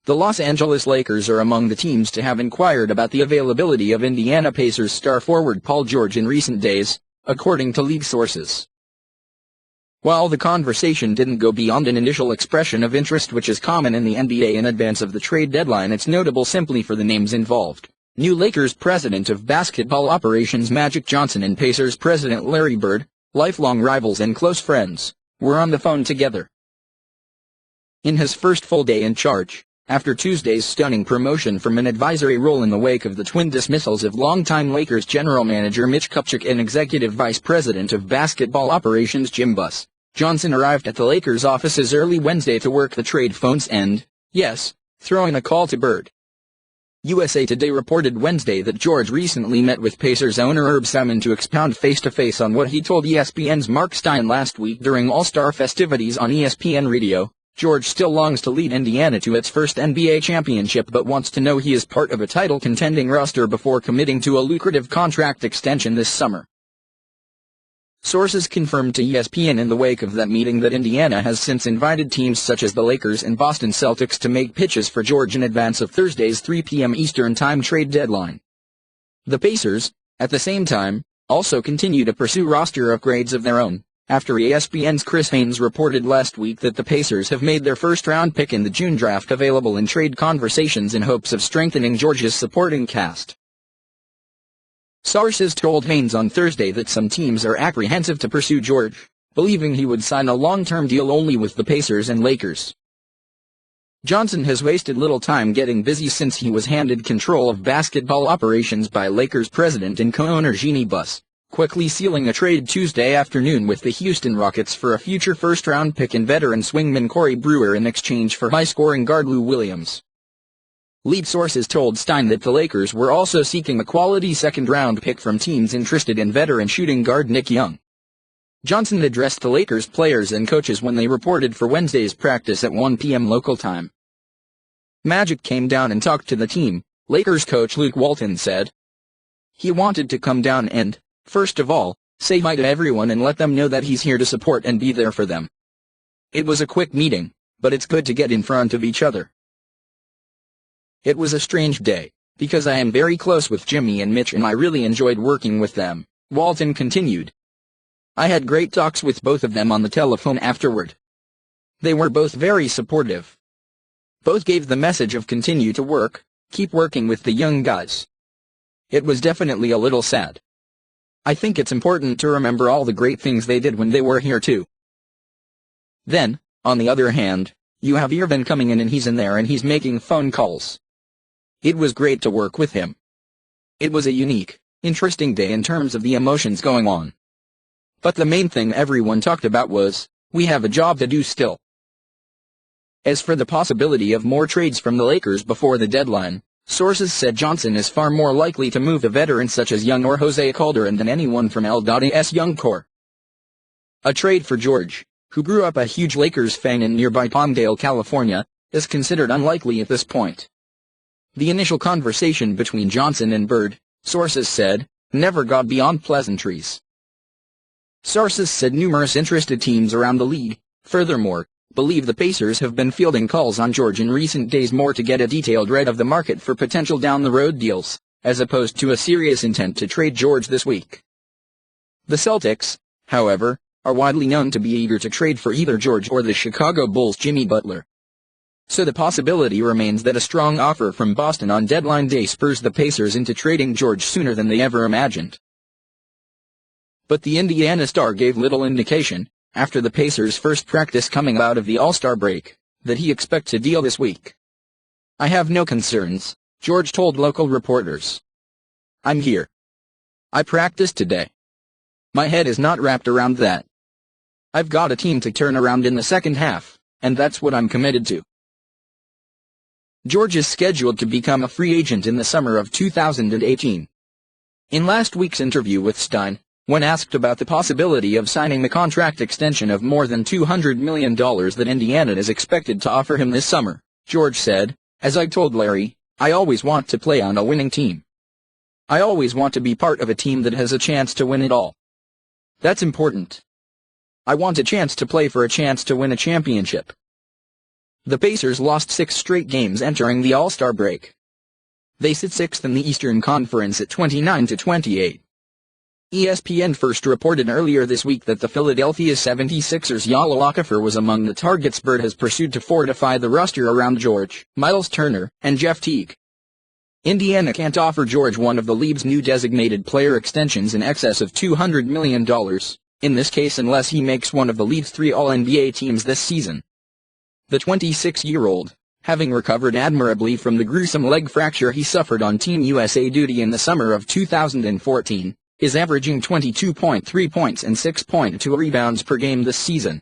The Los Angeles Lakers are among the teams to have inquired about the availability of Indiana Pacers star forward Paul George in recent days, according to league sources. While the conversation didn't go beyond an initial expression of interest which is common in the NBA in advance of the trade deadline, it's notable simply for the names involved. New Lakers president of basketball operations Magic Johnson and Pacers president Larry Bird, lifelong rivals and close friends, were on the phone together. In his first full day in charge, after Tuesday's stunning promotion from an advisory role in the wake of the twin dismissals of longtime Lakers general manager Mitch Kupchak and executive vice president of basketball operations Jim Buss, Johnson arrived at the Lakers' offices early Wednesday to work the trade phones and, yes, throw in a call to Bird. USA Today reported Wednesday that George recently met with Pacers owner Herb Simon to expound face-to-face on what he told ESPN's Mark Stein last week during All-Star festivities on ESPN Radio. George still longs to lead Indiana to its first NBA championship but wants to know he is part of a title-contending roster before committing to a lucrative contract extension this summer. Sources confirmed to ESPN in the wake of that meeting that Indiana has since invited teams such as the Lakers and Boston Celtics to make pitches for George in advance of Thursday's 3 p.m. Eastern Time trade deadline. The Pacers, at the same time, also continue to pursue roster upgrades of their own, after ESPN's Chris Haynes reported last week that the Pacers have made their first-round pick in the June draft available in trade conversations in hopes of strengthening George's supporting cast. Sources told Haynes on Thursday that some teams are apprehensive to pursue George, believing he would sign a long-term deal only with the Pacers and Lakers. Johnson has wasted little time getting busy since he was handed control of basketball operations by Lakers president and co-owner Jeanie Buss, quickly sealing a trade Tuesday afternoon with the Houston Rockets for a future first-round pick and veteran swingman Corey Brewer in exchange for high-scoring guard Lou Williams. Lead sources told Stein that the Lakers were also seeking a quality second-round pick from teams interested in veteran shooting guard Nick Young. Johnson addressed the Lakers players and coaches when they reported for Wednesday's practice at 1 p.m. local time. Magic came down and talked to the team, Lakers coach Luke Walton said. He wanted to come down and, first of all, say hi to everyone and let them know that he's here to support and be there for them. It was a quick meeting, but it's good to get in front of each other. It was a strange day, because I am very close with Jimmy and Mitch and I really enjoyed working with them, Walton continued. I had great talks with both of them on the telephone afterward. They were both very supportive. Both gave the message of continue to work, keep working with the young guys. It was definitely a little sad. I think it's important to remember all the great things they did when they were here too. Then, on the other hand, you have Irvin coming in and he's in there and he's making phone calls. It was great to work with him. It was a unique, interesting day in terms of the emotions going on. But the main thing everyone talked about was, we have a job to do still. As for the possibility of more trades from the Lakers before the deadline, sources said Johnson is far more likely to move a veteran such as Young or Jose Calderon than anyone from LA's young core. A trade for George, who grew up a huge Lakers fan in nearby Palmdale, California, is considered unlikely at this point. The initial conversation between Johnson and Bird, sources said, never got beyond pleasantries. Sources said numerous interested teams around the league, furthermore, believe the Pacers have been fielding calls on George in recent days more to get a detailed read of the market for potential down-the-road deals, as opposed to a serious intent to trade George this week. The Celtics, however, are widely known to be eager to trade for either George or the Chicago Bulls' Jimmy Butler. So the possibility remains that a strong offer from Boston on deadline day spurs the Pacers into trading George sooner than they ever imagined. But the Indiana star gave little indication, after the Pacers' first practice coming out of the All-Star break, that he expects a deal this week. I have no concerns, George told local reporters. I'm here. I practiced today. My head is not wrapped around that. I've got a team to turn around in the second half, and that's what I'm committed to. George is scheduled to become a free agent in the summer of 2018. In last week's interview with Stein, when asked about the possibility of signing the contract extension of more than $200 million that Indiana is expected to offer him this summer, George said, as I told Larry, I always want to play on a winning team. I always want to be part of a team that has a chance to win it all. That's important. I want a chance to play for a chance to win a championship. The Pacers lost 6 straight games entering the All-Star break. They sit 6th in the Eastern Conference at 29-28. ESPN first reported earlier this week that the Philadelphia 76ers' Yalo Okafor was among the targets Bird has pursued to fortify the roster around George, Myles Turner, and Jeff Teague. Indiana can't offer George one of the league's new designated player extensions in excess of $200 million, in this case unless he makes one of the league's 3 All-NBA teams this season. The 26-year-old, having recovered admirably from the gruesome leg fracture he suffered on Team USA duty in the summer of 2014, is averaging 22.3 points and 6.2 rebounds per game this season.